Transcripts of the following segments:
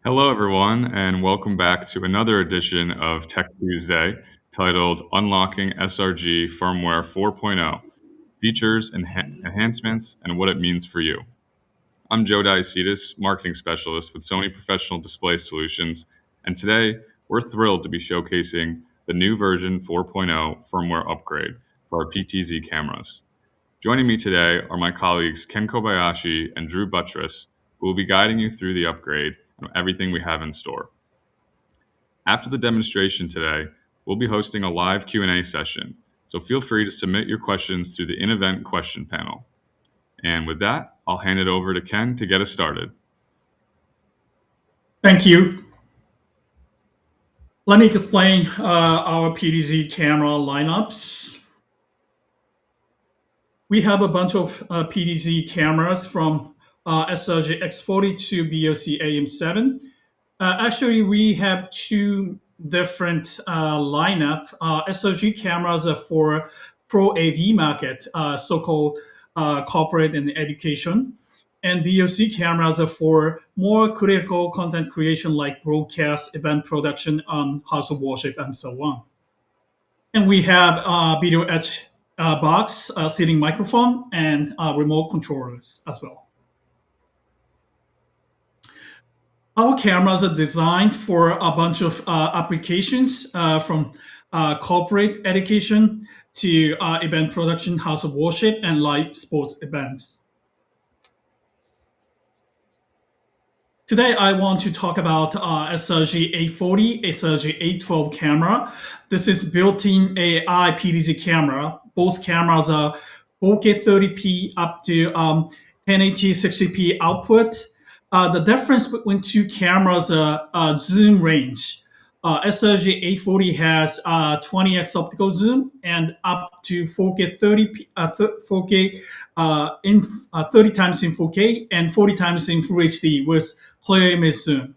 Hello, everyone, and welcome back to another edition of Tech Tuesday titled Unlocking SRG Firmware 4.0 Features, Enhancements, and What It Means for You. I'm Joe Diacetis, Marketing Specialist with Sony Professional Display Solutions, and today we're thrilled to be showcasing the new version 4.0 firmware upgrade for our PTZ cameras. Joining me today are my colleagues Ken Kobayashi and Drew Buttress, who will be guiding you through the upgrade and everything we have in store. After the demonstration today, we'll be hosting a live Q&A session, so feel free to submit your questions through the in-event question panel. And with that, I'll hand it over to Ken to get us started. Thank you. Let me explain our PDZ camera lineups. We have a bunch of PDZ cameras from SRG X40 to BOC AM7. Actually, we have two different lineup. SRG cameras are for pro AV market, so-called corporate and education. And BOC cameras are for more critical content creation like broadcast, event production, house of worship, and so on. And we have video edge box, seating microphone, and remote controllers as well. Our cameras are designed for a bunch of applications from corporate education to event production, house of worship, and live sports events. Today, I want to talk about SRG 840, SRG 812 camera. This is built-in AI PDZ camera. Both cameras are 4K 30p up to 1080 60p output. The difference between two cameras are zoom range. SRG 840 has 20x optical zoom and up to 4K 4K in 30 times in 4K and 40 times in Full HD with clear image zoom.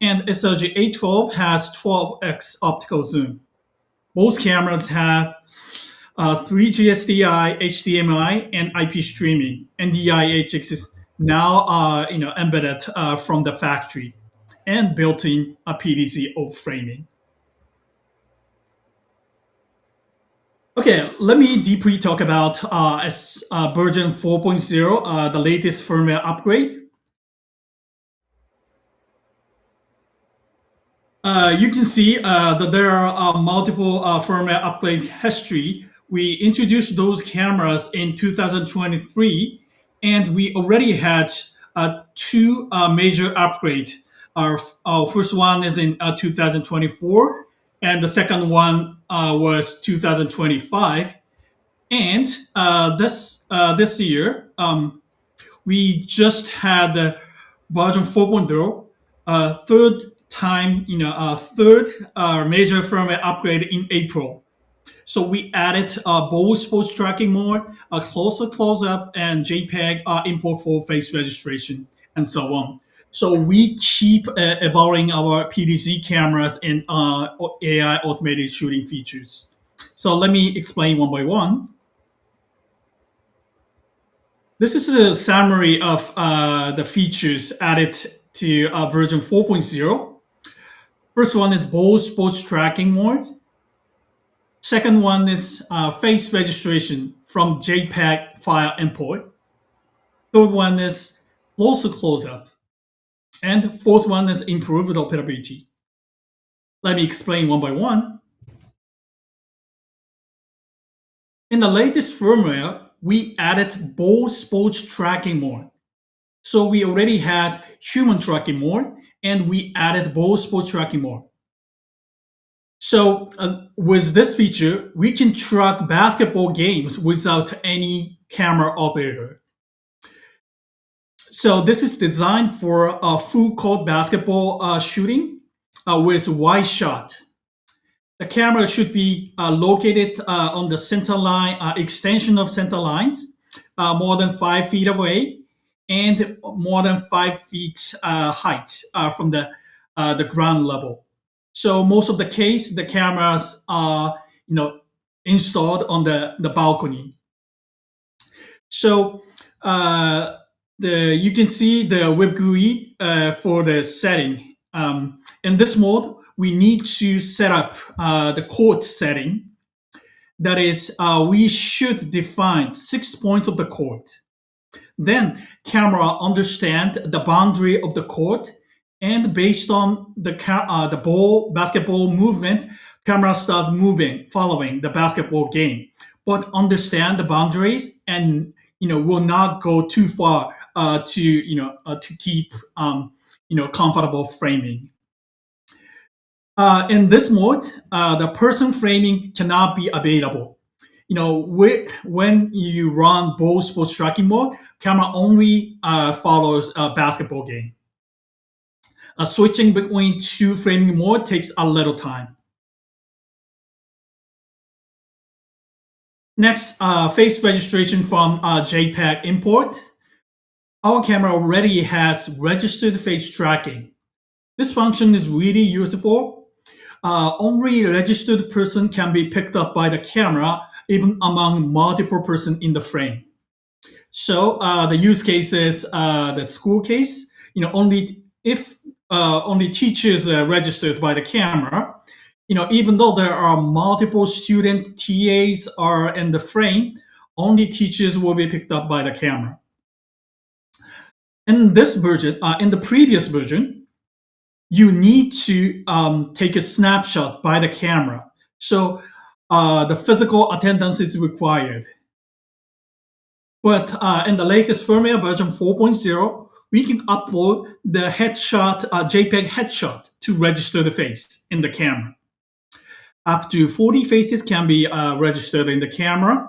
And SRG 812 has 12x optical zoom. Both cameras have 3G SDI, HDMI, and IP streaming. NDI-HX is now embedded from the factory and built-in PDZ O framing. Okay, let me deeply talk about version 4.0, the latest firmware upgrade. You can see that there are multiple firmware upgrade history. We introduced those cameras in 2023, and we already had two major upgrades. Our first one is in 2024, and the second one was 2025. And this year, we just had version 4.0, third major firmware upgrade in April. So we added both sports tracking mode, a closer close-up, and JPEG import for face registration, and so on. So we keep evolving our PDZ cameras and AI automated shooting features. So let me explain one by one. This is a summary of the features added to version 4.0. First one is both sports tracking mode. Second one is face registration from JPEG file import. Third one is closer close-up. And fourth one is improved operability. Let me explain one by one. In the latest firmware, we added both sports tracking mode. So we already had human tracking mode, and we added both sports tracking mode. So with this feature, we can track basketball games without any camera operator. So this is designed for full court basketball shooting with wide shot. The camera should be located on the center line, extension of center lines, more than 5 feet away, and more than 5 feet height from the ground level. So most of the case, the cameras are installed on the balcony. So you can see the web GUI for the setting. In this mode, we need to set up the court setting. That is, we should define 6 points of the court. Then camera understand the boundary of the court, and based on the basketball movement, camera start moving, following the basketball game, but understand the boundaries and will not go too far to keep comfortable framing. In this mode, the person framing cannot be available. When you run both sports tracking mode, camera only follows a basketball game. Switching between two framing mode takes a little time. Next, face registration from JPEG import. Our camera already has registered face tracking. This function is really useful. Only a registered person can be picked up by the camera, even among multiple persons in the frame. So the use case is the school case. Only if only teachers are registered by the camera. Even though there are multiple student TAs are in the frame, only teachers will be picked up by the camera. In this version, in the previous version, you need to take a snapshot by the camera. So the physical attendance is required. But in the latest firmware version 4.0, we can upload the headshot, JPEG headshot to register the face in the camera. Up to 40 faces can be registered in the camera.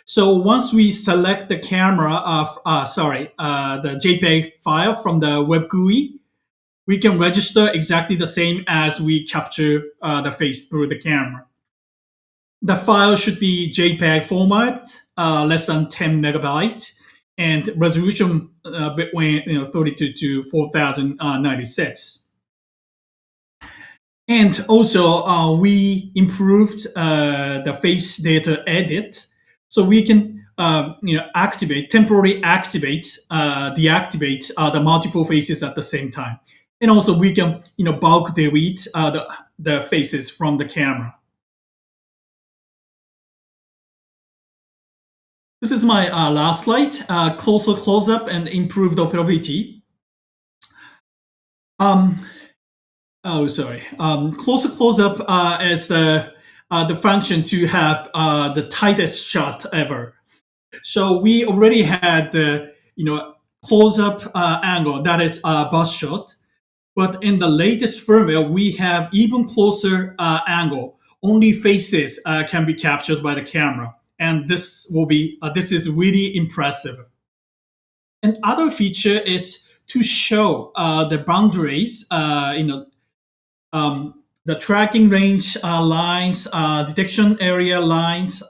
So once we select the camera the JPEG file from the web GUI, we can register exactly the same as we capture the face through the camera. The file should be JPEG format, less than 10 megabytes, and resolution between 32 to 4096. And also, we improved the face data edit, so we can temporarily activate, deactivate the multiple faces at the same time. And also, we can bulk delete the faces from the camera. This is my last slide, closer close-up and improved operability. Closer close-up is the function to have the tightest shot ever. So we already had the close-up angle, that is a bust shot. But in the latest firmware, we have even closer angle. Only faces can be captured by the camera. And this is really impressive. Another feature is to show the boundaries, the tracking range lines, detection area lines,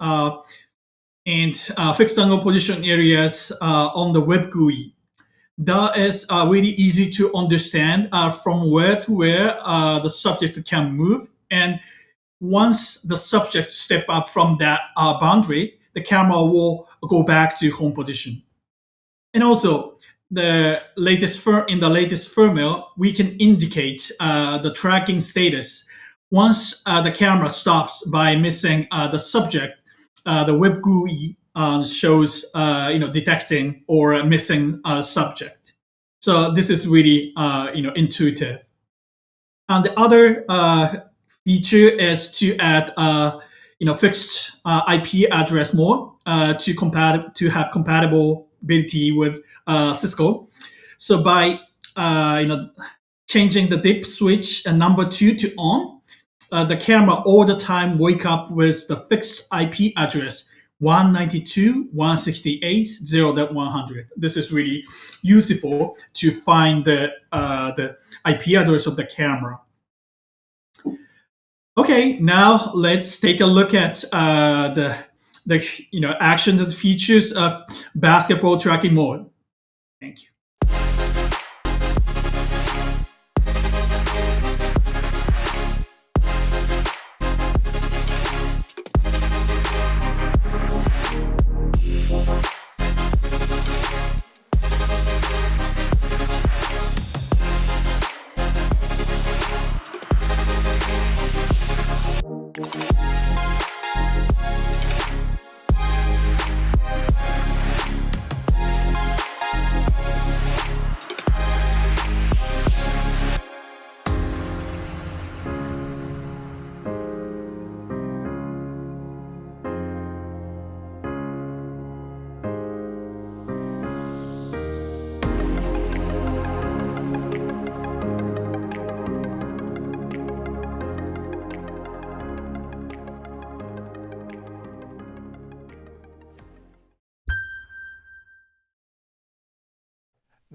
and fixed angle position areas on the web GUI. That is really easy to understand from where to where the subject can move. And once the subject step up from that boundary, the camera will go back to home position. And also, in the latest firmware, we can indicate the tracking status. Once the camera stops by missing the subject, the web GUI shows detecting or missing subject. So this is really intuitive. And the other feature is to add fixed IP address mode to have compatibility with Cisco. So by changing the dip switch number 2 to on, the camera all the time wake up with the fixed IP address 192.168.0.100. This is really useful to find the IP address of the camera. Okay, now let's take a look at the actions and features of basketball tracking mode. Thank you.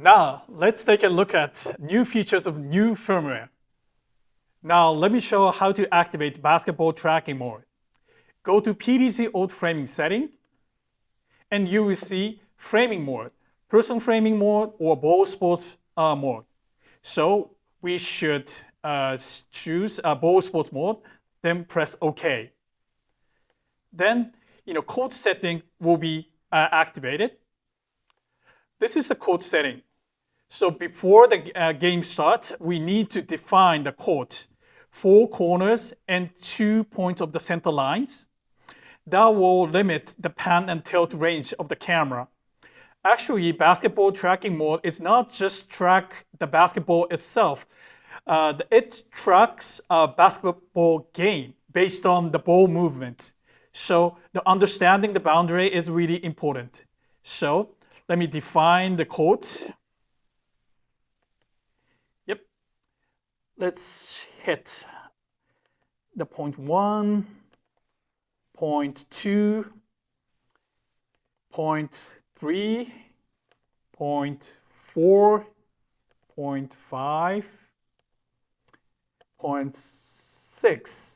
Now, let's take a look at new features of new firmware. Now, let me show how to activate basketball tracking mode. Go to PDC auto framing setting, and you will see framing mode, person framing mode, or ball sports mode. So we should choose ball sports mode, then press OK. Then, code setting will be activated. This is the code setting. So before the game starts, we need to define the code, 4 corners and 2 points of the center lines. That will limit the pan and tilt range of the camera. Actually, basketball tracking mode is not just track the basketball itself. It tracks a basketball game based on the ball movement. So the understanding the boundary is really important. So let me define the code. Yep. Let's hit the point 1, point 2, point 3, point 4, point 5, point 6.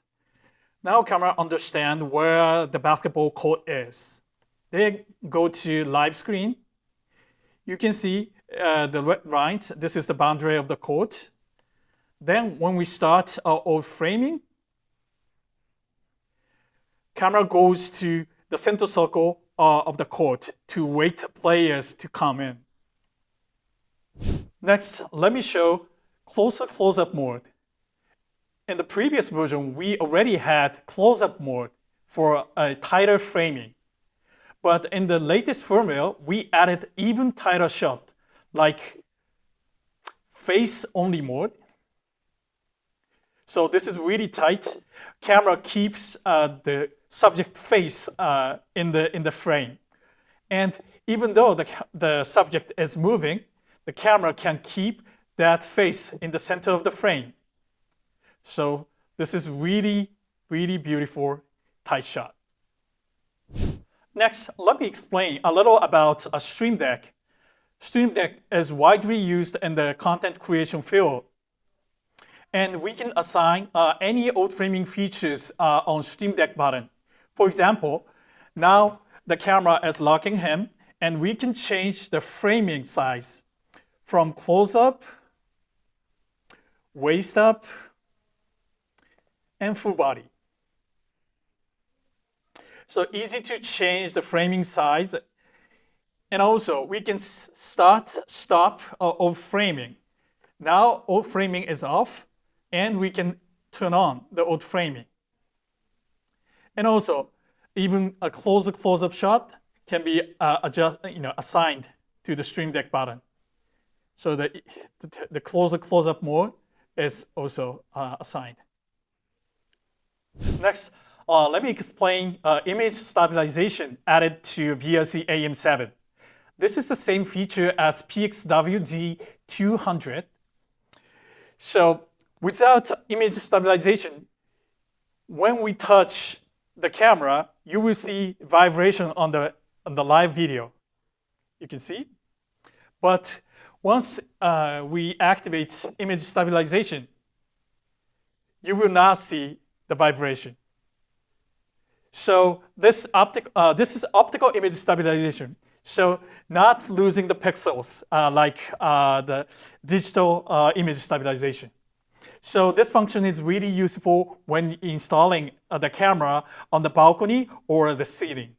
Now camera understand where the basketball court is. They go to live screen. You can see the red lines. This is the boundary of the court. Then when we start our framing, camera goes to the center circle of the court to wait players to come in. Next, let me show closer close-up mode. In the previous version, we already had close-up mode for a tighter framing. But in the latest firmware, we added even tighter shot, like face-only mode. So this is really tight. Camera keeps the subject face in the frame. And even though the subject is moving, the camera can keep that face in the center of the frame. So this is really, really beautiful tight shot. Next, let me explain a little about a Stream Deck. Stream Deck is widely used in the content creation field. And we can assign any auto framing features on Stream Deck button. For example, now the camera is locking him, and we can change the framing size from close-up, waist up, and full body. So easy to change the framing size. And also, we can stop auto framing. Now, auto framing is off, and we can turn on the auto framing. And also, even a close-up shot can be assigned to the Stream Deck button. So the close-up mode is also assigned. Next, let me explain image stabilization added to VLC AM7. This is the same feature as PXWZ200. So without image stabilization, when we touch the camera, you will see vibration on the live video. You can see. But once we activate image stabilization, you will not see the vibration. So this is optical image stabilization. So not losing the pixels like the digital image stabilization. So this function is really useful when installing the camera on the balcony or the ceiling.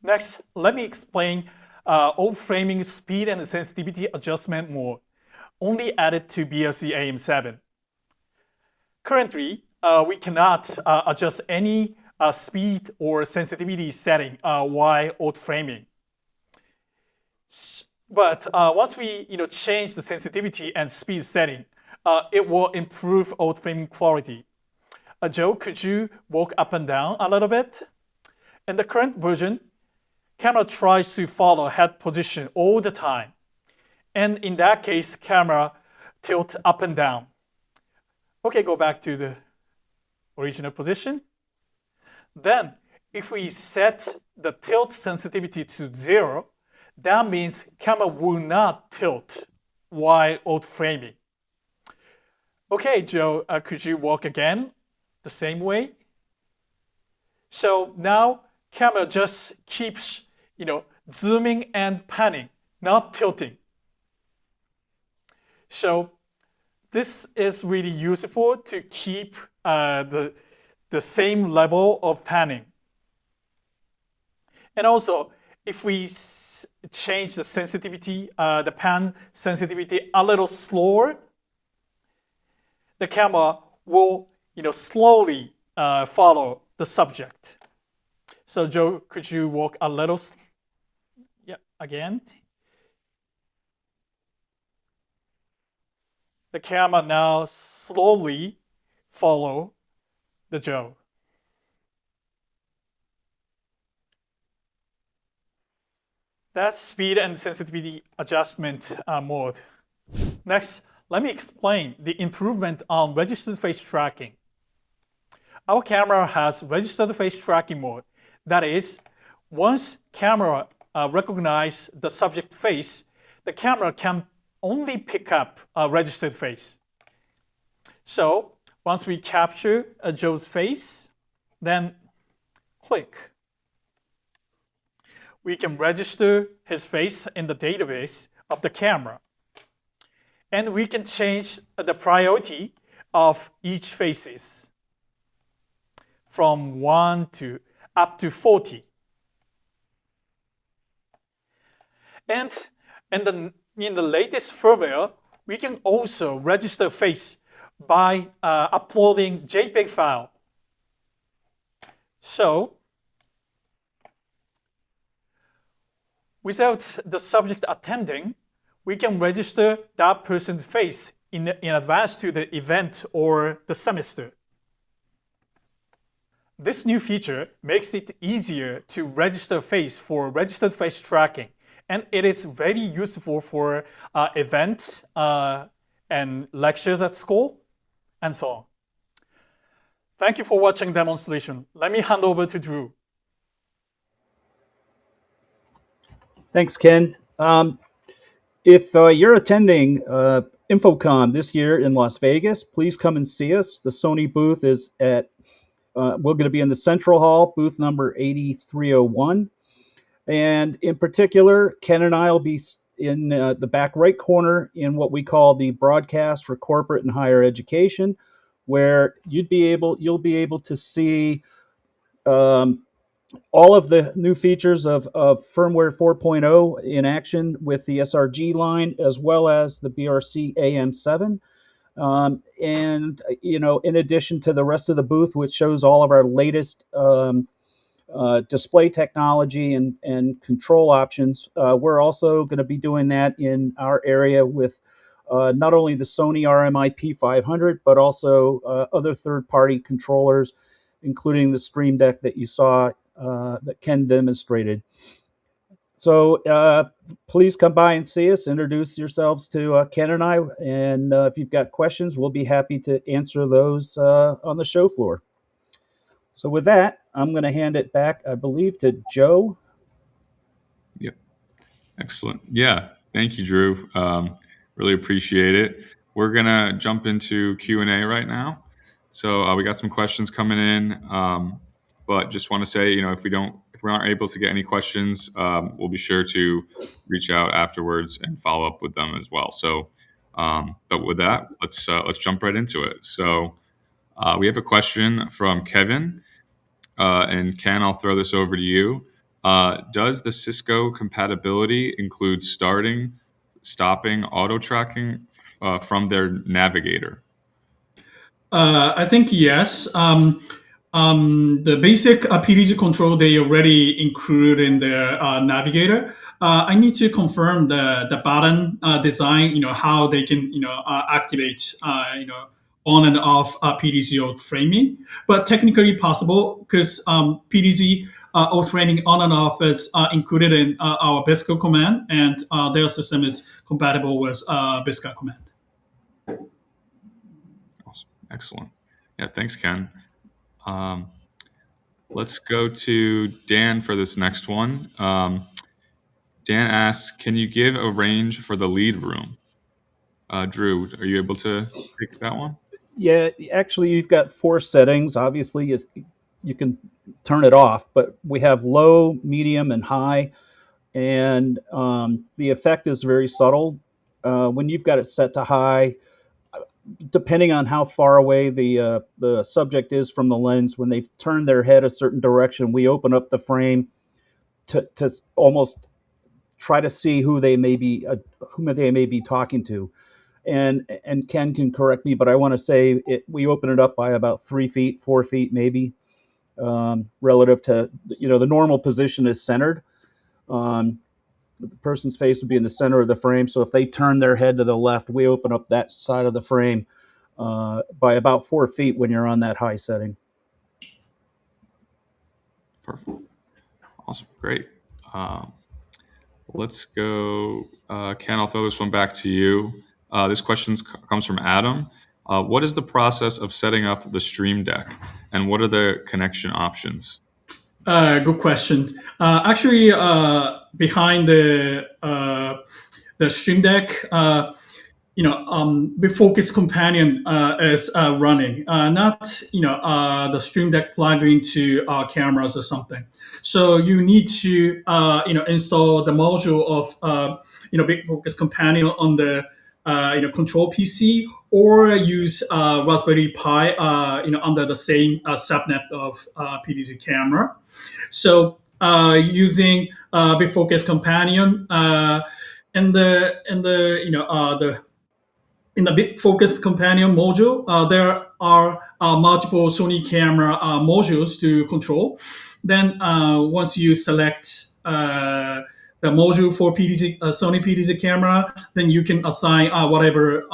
Next, let me explain auto framing speed and sensitivity adjustment mode, only added to VLC AM7. Currently, we cannot adjust any speed or sensitivity setting while auto framing. But once we change the sensitivity and speed setting, it will improve auto framing quality. Joe, could you walk up and down a little bit? In the current version, camera tries to follow head position all the time. And in that case, camera tilt up and down. Okay, go back to the original position. Then, if we set the tilt sensitivity to 0, that means camera will not tilt while auto framing. Okay, Joe, could you walk again the same way? So now camera just keeps, zooming and panning, not tilting. So this is really useful to keep the same level of panning. And also, if we change the sensitivity, the pan sensitivity a little slower, the camera will, slowly follow the subject. So Joe, could you walk a little? Yeah, again. The camera now slowly follow the Joe. That's speed and sensitivity adjustment mode. Next, let me explain the improvement on registered face tracking. Our camera has registered face tracking mode. That is, once camera recognize the subject face, the camera can only pick up a registered face. So once we capture Joe's face, then click. We can register his face in the database of the camera. And we can change the priority of each faces from 1 to up to 40. And in the latest firmware, we can also register face by uploading JPEG file. So without the subject attending, we can register that person's face in advance to the event or the semester. This new feature makes it easier to register face for registered face tracking, and it is very useful for events and lectures at school, and so on. Thank you for watching demonstration. Let me hand over to Drew. Thanks, Ken. If you're attending InfoComm this year in Las Vegas, please come and see us. The Sony booth is at, we're going to be in the Central Hall, booth number 8301. And in particular, Ken and I will be in the back right corner in what we call the broadcast for corporate and higher education, where you'll be able to see all of the new features of Firmware 4.0 in action with the SRG line, as well as the BRC AM7. And, in addition to the rest of the booth, which shows all of our latest display technology and control options, we're also going to be doing that in our area with not only the Sony RMI P500, but also other third-party controllers, including the Stream Deck that you saw that Ken demonstrated. So please come by and see us, introduce yourselves to Ken and I, and if you've got questions, we'll be happy to answer those on the show floor. So with that, I'm going to hand it back, I believe, to Joe. Yep. Excellent. Yeah. Thank you, Drew. Really appreciate it. We're going to jump into Q&A right now. So we got some questions coming in, but just want to say, if we aren't able to get any questions, we'll be sure to reach out afterwards and follow up with them as well. So, but with that, let's jump right into it. So we have a question from Kevin. And Ken, I'll throw this over to you. Does the Cisco compatibility include stopping auto tracking from their navigator? I think yes. The basic PDG control they already include in their navigator. I need to confirm the button design. How they can activate on and off PDG auto framing. But technically possible because PDG auto framing on and off is included in our BISCO command, and their system is compatible with BISCO command. Awesome. Excellent. Yeah, thanks, Ken. Let's go to Dan for this next one. Dan asks, can you give a range for the lead room? Drew, are you able to take that one? Yeah, actually, you've got 4 settings. Obviously, you can turn it off, but we have low, medium, and high, and the effect is very subtle. When you've got it set to high, depending on how far away the subject is from the lens, when they turn their head a certain direction, we open up the frame to almost try to see whom they may be talking to. And Ken can correct me, but I want to say we open it up by about 3 feet, 4 feet maybe, relative to the normal position is centered. The person's face would be in the center of the frame, so if they turn their head to the left, we open up that side of the frame by about 4 feet when you're on that high setting. Perfect. Awesome. Great. Let's go. Ken, I'll throw this one back to you. This question comes from Adam. What is the process of setting up the Stream Deck, and what are the connection options? Good question. Actually, behind the Stream Deck, BitFocus Companion is running, not the Stream Deck plug into cameras or something. So you need to install the module of BitFocus Companion on the control PC, or use Raspberry Pi under the same subnet of PDZ camera. So using BitFocus Companion and the in the BitFocus Companion module, there are multiple Sony camera modules to control. Then once you select the module for Sony PDZ camera, then you can assign whatever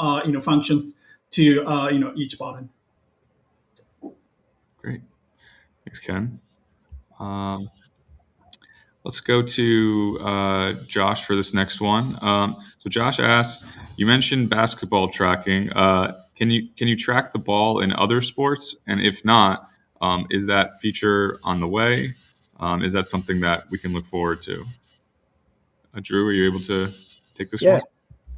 functions to each button. Great. Thanks, Ken. Let's go to Josh for this next one. So Josh asks, you mentioned basketball tracking. Can you track the ball in other sports? And if not, is that feature on the way? Is that something that we can look forward to? Drew, are you able to take this one?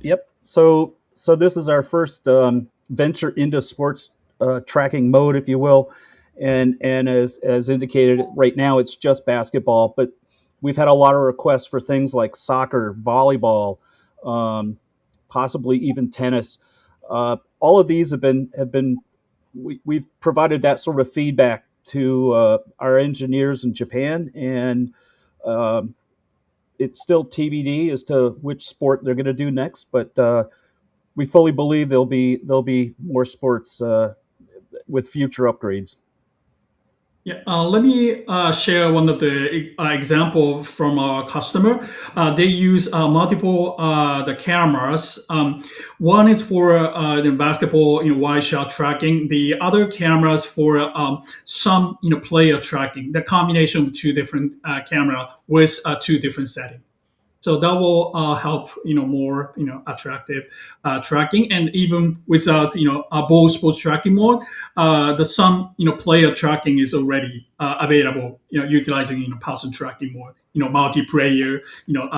Yep. So this is our first venture into sports tracking mode, if you will, and as indicated, right now it's just basketball, but we've had a lot of requests for things like soccer, volleyball, possibly even tennis. All of these we've provided that sort of feedback to our engineers in Japan, and it's still TBD as to which sport they're going to do next. But we fully believe there'll be more sports with future upgrades. Yeah, let me share one of the example from our customer. They use multiple the cameras. One is for the basketball wide shot tracking. The other cameras for some player tracking. The combination of two different camera with two different settings. So that will help more attractive tracking, and even without a ball sports tracking mode, the some player tracking is already available. Utilizing person tracking mode, multiplayer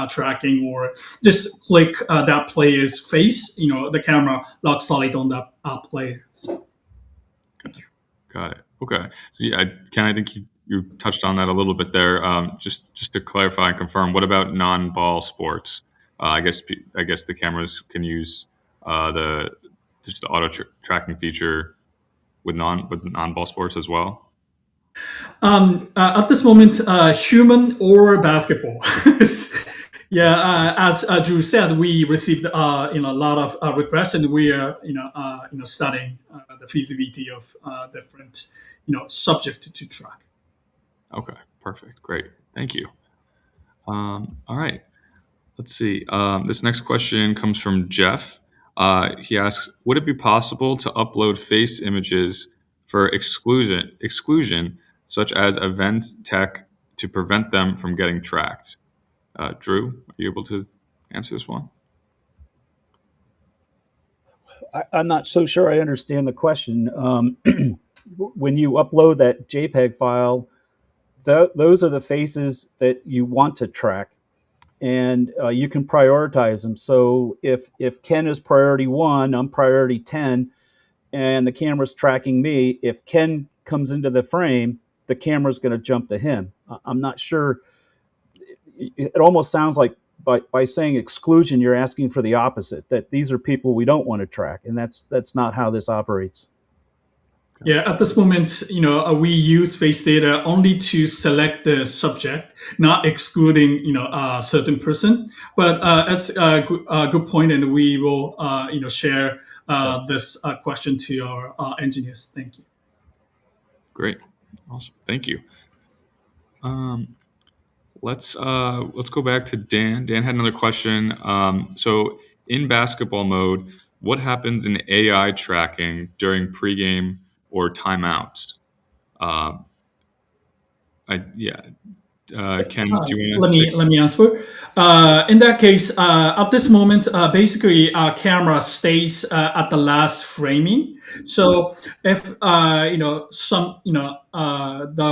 tracking, or just click that player's face. The camera locks solid on that player. So. Got it. Okay. So yeah, Ken, I think you touched on that a little bit there. Just to clarify and confirm, what about non-ball sports? I guess the cameras can use the auto tracking feature with non-ball sports as well. At this moment, human or basketball. Yeah, as Drew said, we received a lot of requests, and we are studying the feasibility of different subject to track. Okay, perfect, great, thank you. All right, let's see. This next question comes from Jeff. He asks, would it be possible to upload face images for exclusion, such as event tech, to prevent them from getting tracked? Drew, are you able to answer this one? I'm not so sure I understand the question. When you upload that JPEG file, those are the faces that you want to track. and you can prioritize them. So if Ken is priority 1, I'm priority 10, and the camera's tracking me. If Ken comes into the frame, the camera's going to jump to him. I'm not sure. It almost sounds like by saying exclusion, you're asking for the opposite, that these are people we don't want to track, and that's not how this operates. Yeah, at this moment, we use face data only to select the subject, not excluding, a certain person. But that's a good point, and we will, share this question to our engineers. Thank you. Great. Awesome. Thank you. Let's go back to Dan. Dan had another question. So in basketball mode, what happens in AI tracking during pregame or timeouts? Uh, yeah. Ken, do you want to? Let me answer. In that case, at this moment, basically, camera stays at the last framing. So if the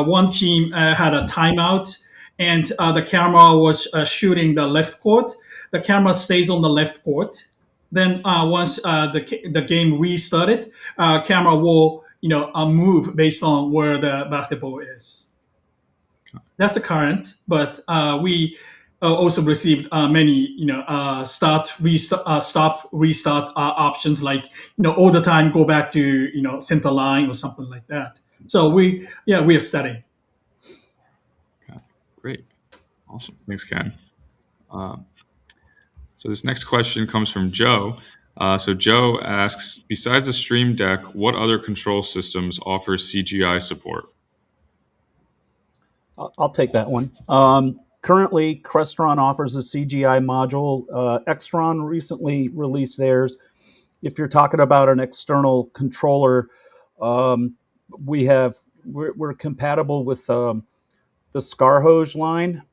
one team had a timeout and the camera was shooting the left court, the camera stays on the left court. Then once the game restarted, camera will move based on where the basketball is. That's the current, but we also received many, start, restart, stop, restart options, like all the time go back to center line or something like that. So we are studying. Okay. Great, awesome. Thanks, Ken. So this next question comes from Joe. So Joe asks, besides the Stream Deck, what other control systems offer CGI support? I'll take that one. Currently, Crestron offers a CGI module. Extron recently released theirs. If you're talking about an external controller, we're compatible with the Scarhoj line.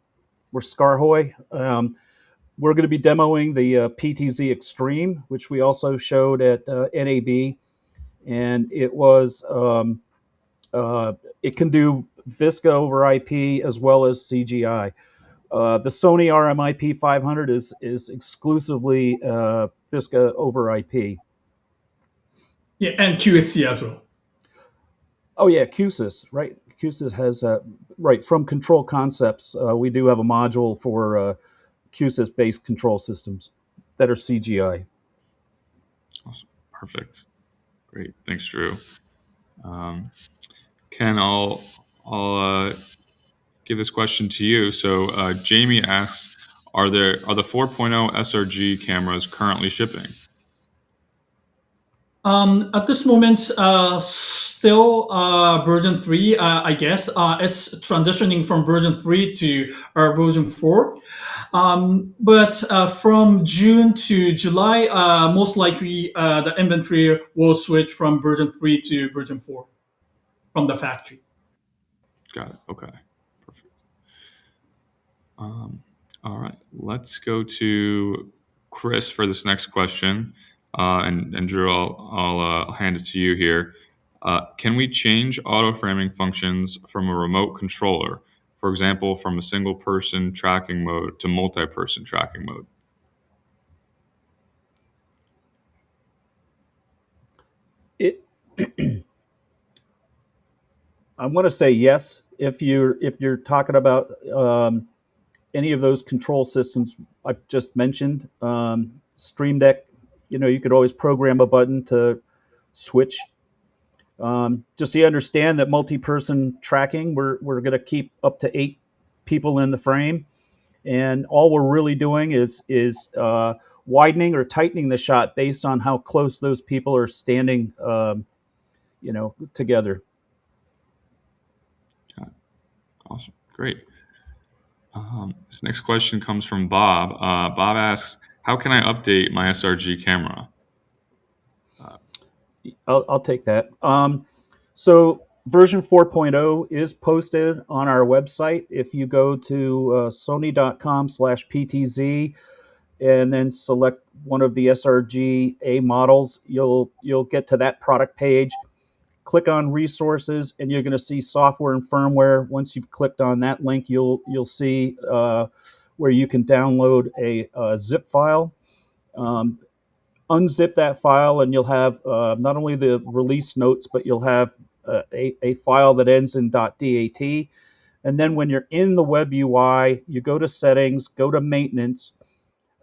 We're Scarhoj. We're going to be demoing the PTZ Extreme, which we also showed at NAB, and it can do Visca over IP as well as CGI. The Sony RMIP 500 is exclusively Visca over IP. Yeah, and QSC as well. Oh yeah, QSYS, right? QSYS has right from Control Concepts. We do have a module for QSYS-based control systems that are CGI. Awesome, perfect, great. Thanks, Drew. Ken, I'll give this question to you. So Jamie asks, are the 4.0 SRG cameras currently shipping? At this moment, still version 3, I guess. It's transitioning from version 3 to version 4. But from June to July, most likely the inventory will switch from version 3 to version 4 from the factory. Got it. Okay. Perfect. All right. Let's go to Chris for this next question. And Drew, I'll hand it to you here. Can we change auto framing functions from a remote controller? For example, from a single person tracking mode to multi-person tracking mode? I want to say yes. If you're talking about any of those control systems I just mentioned, Stream Deck, you could always program a button to switch. Just so you understand that multi-person tracking, we're going to keep up to 8 people in the frame, and all we're really doing is widening or tightening the shot based on how close those people are standing, together. Awesome. Great. This next question comes from Bob. Bob asks, how can I update my SRG camera? I'll take that. So version 4.0 is posted on our website. If you go to sony.com/PTZ and then select one of the SRG-A models, you'll get to that product page. Click on resources, and you're going to see software and firmware. Once you've clicked on that link, you'll see where you can download a zip file. Unzip that file, and you'll have not only the release notes, but you'll have a file that ends in .dat. And then when you're in the web UI, you go to settings, go to maintenance,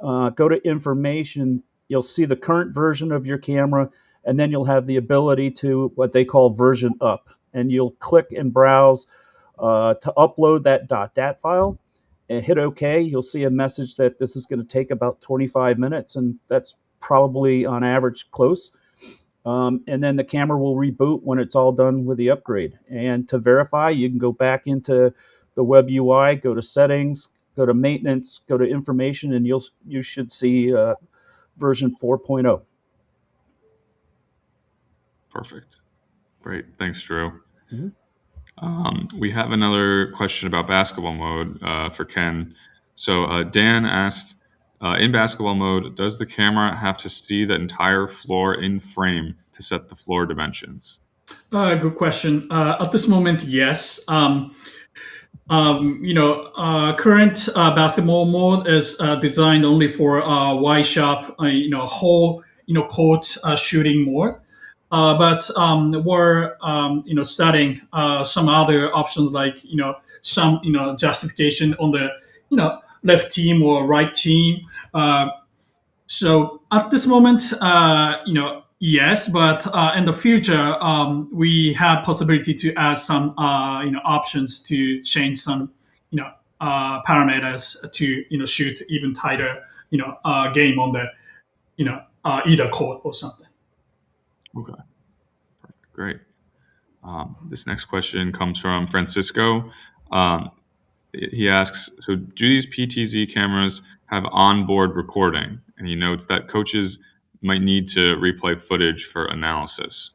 go to information. You'll see the current version of your camera, and then you'll have the ability to what they call version up. And you'll click and browse to upload that .dat file and hit OK. You'll see a message that this is going to take about 25 minutes, and that's probably on average close. And then the camera will reboot when it's all done with the upgrade. And to verify, you can go back into the web UI, go to settings, go to maintenance, go to information, and you should see version 4.0. Perfect. Great. Thanks, Drew. We have another question about basketball mode for Ken. So Dan asked, in basketball mode, does the camera have to see the entire floor in frame to set the floor dimensions? Good question. At this moment, yes. Current basketball mode is designed only for wide shot, whole, court shooting mode. But we're studying some other options like some justification on the left team or right team. So at this moment, yes, but in the future, we have possibility to add some options to change some parameters to shoot even tighter game on the either court or something. Okay. Perfect. Great. This next question comes from Francisco. He asks, so do these PTZ cameras have onboard recording? And he notes that coaches might need to replay footage for analysis.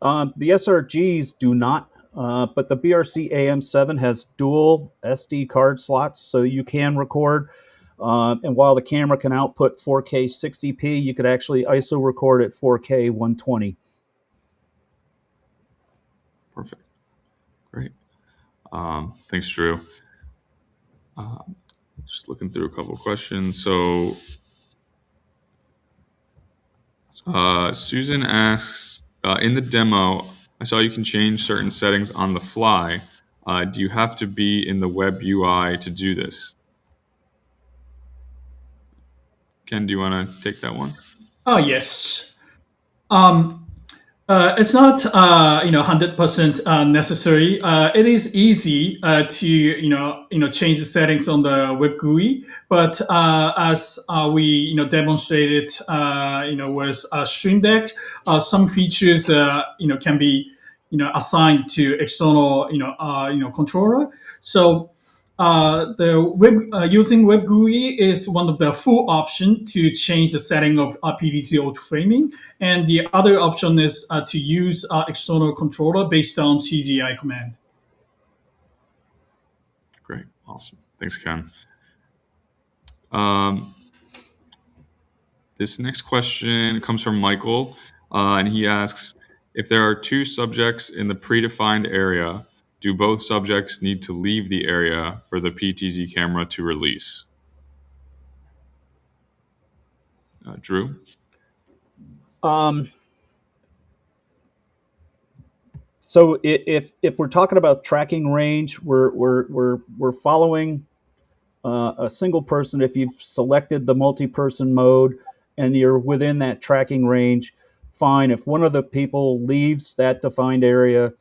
The SRGs do not, but the BRC AM7 has dual SD card slots, so you can record. And while the camera can output 4K 60p, you could actually ISO record at 4K 120. Perfect. Great. Thanks, Drew. Just looking through a couple of questions. So Susan asks, in the demo, I saw you can change certain settings on the fly. Do you have to be in the web UI to do this? Ken, do you want to take that one? Oh, yes. It's not 100% necessary. It is easy to change the settings on the web GUI, but as we demonstrated with Stream Deck, some features can be assigned to external controller. So the web using web GUI is one of the full option to change the setting of PDC auto framing, and the other option is to use external controller based on CGI command. Great, awesome. Thanks, Ken. This next question comes from Michael, and he asks, if there are two subjects in the predefined area, do both subjects need to leave the area for the PTZ camera to release? Drew? So if we're talking about tracking range, we're following a single person. If you've selected the multi-person mode and you're within that tracking range, fine. If one of the people leaves that defined area,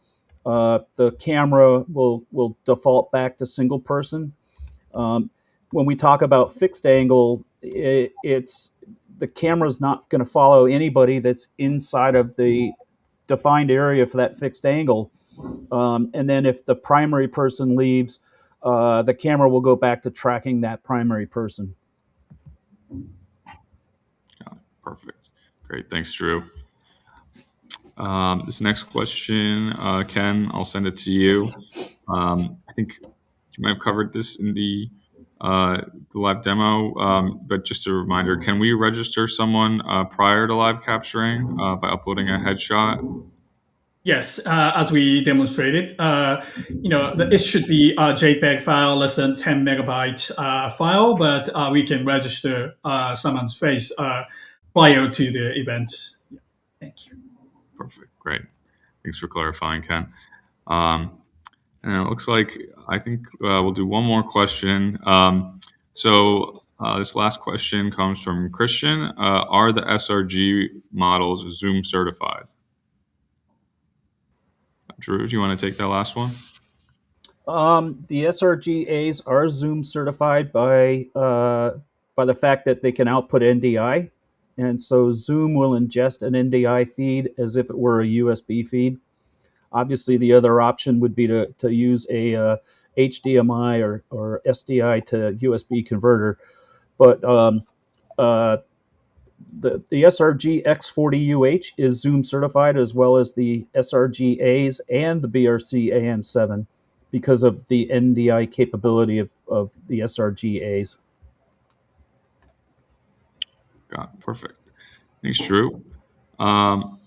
the camera will default back to single person. When we talk about fixed angle, it's the camera's not going to follow anybody that's inside of the defined area for that fixed angle. And then if the primary person leaves, the camera will go back to tracking that primary person. Perfect. Great. Thanks, Drew. This next question, Ken, I'll send it to you. I think you might have covered this in the live demo, but just a reminder, can we register someone prior to live capturing by uploading a headshot? Yes, as we demonstrated, it should be a JPEG file less than 10 megabyte file, but we can register someone's face prior to the event. Yeah. Thank you. Perfect. Great. Thanks for clarifying, Ken. Um, and it looks like I think we'll do one more question. This last question comes from Christian. Are the SRG models Zoom certified? Drew, do you want to take that last one? The SRGAs are Zoom certified by the fact that they can output NDI, and so Zoom will ingest an NDI feed as if it were a USB feed. Obviously, the other option would be to use a HDMI or SDI to USB converter, but the SRG X40UH is Zoom certified, as well as the SRGAs and the BRC AM7, because of the NDI capability of the SRGAs. Got it. Perfect. Thanks, Drew. All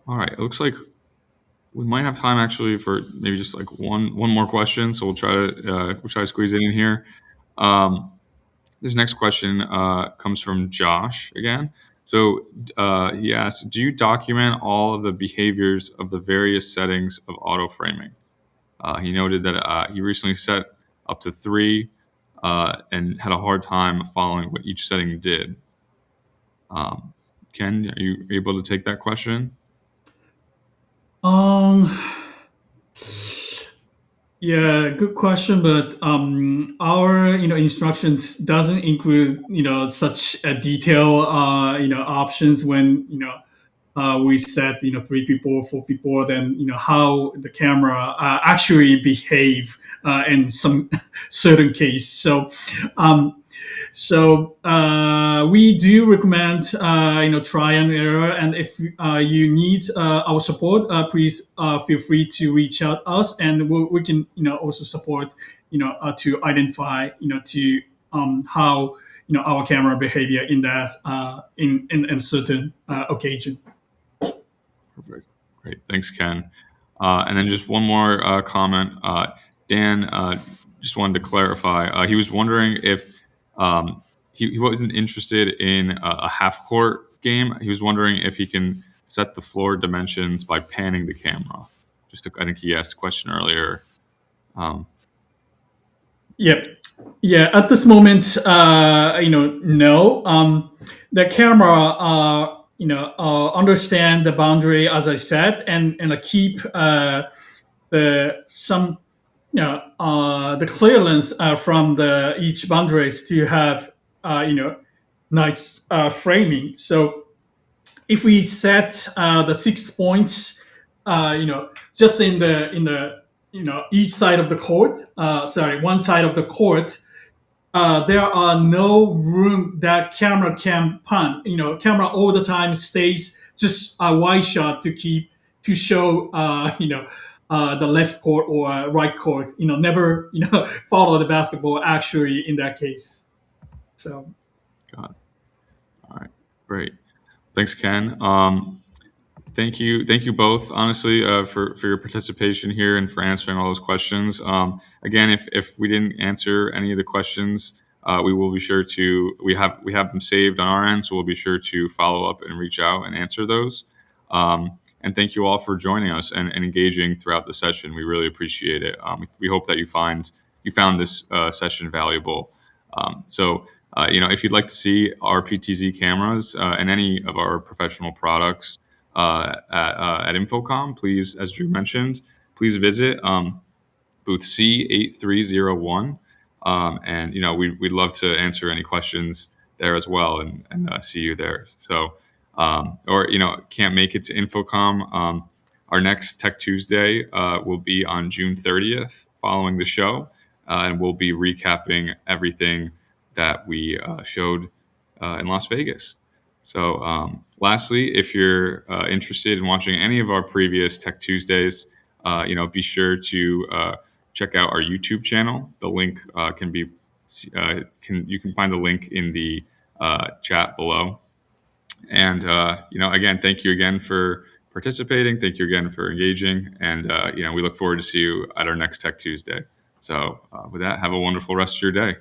right. It looks like we might have time actually for maybe just like one more question. So we'll try to squeeze it in here. This next question comes from Josh again. So he asks, do you document all of the behaviors of the various settings of auto framing? He noted that he recently set up to 3 and had a hard time following what each setting did. Ken, are you able to take that question? Yeah, good question. But our instructions doesn't include such a detail options when we set 3 people, 4 people, then how the camera actually behave in some certain case. So we do recommend try and error, and if you need our support, please feel free to reach out us, and we can also support to identify to how our camera behavior in that in certain occasion. Perfect. Great. Thanks, Ken. And then just one more comment. Dan just wanted to clarify. He was wondering if he wasn't interested in a half court game. He was wondering if he can set the floor dimensions by panning the camera. I think he asked a question earlier. Yeah. Yeah. At this moment, no. The camera, understand the boundary as I said, and keep the clearance from the each boundaries to have nice framing. So if we set the 6 points, just in the each side of the court, one side of the court, there are no room that camera can pan. Camera all the time stays just a wide shot to show the left court or right court. Never follow the basketball actually in that case. So. Got it. All right. Great. Thanks, Ken. Thank you both, honestly, for your participation here and for answering all those questions. Again, if we didn't answer any of the questions, we will be sure to we have them saved on our end, so we'll be sure to follow up and reach out and answer those. And thank you all for joining us and engaging throughout the session. We really appreciate it. We hope that you found this session valuable. If you'd like to see our PTZ cameras and any of our professional products at Infocom, please, as Drew mentioned, please visit booth C8301. And we'd love to answer any questions there as well and see you there. So, can't make it to Infocom. Our next Tech Tuesday will be on June 30th following the show, and we'll be recapping everything that we showed in Las Vegas. So lastly, if you're interested in watching any of our previous Tech Tuesdays, be sure to check out our YouTube channel. The link you can find the link in the chat below. And again, thank you again for participating. Thank you again for engaging. And, we look forward to see you at our next Tech Tuesday. So with that, have a wonderful rest of your day.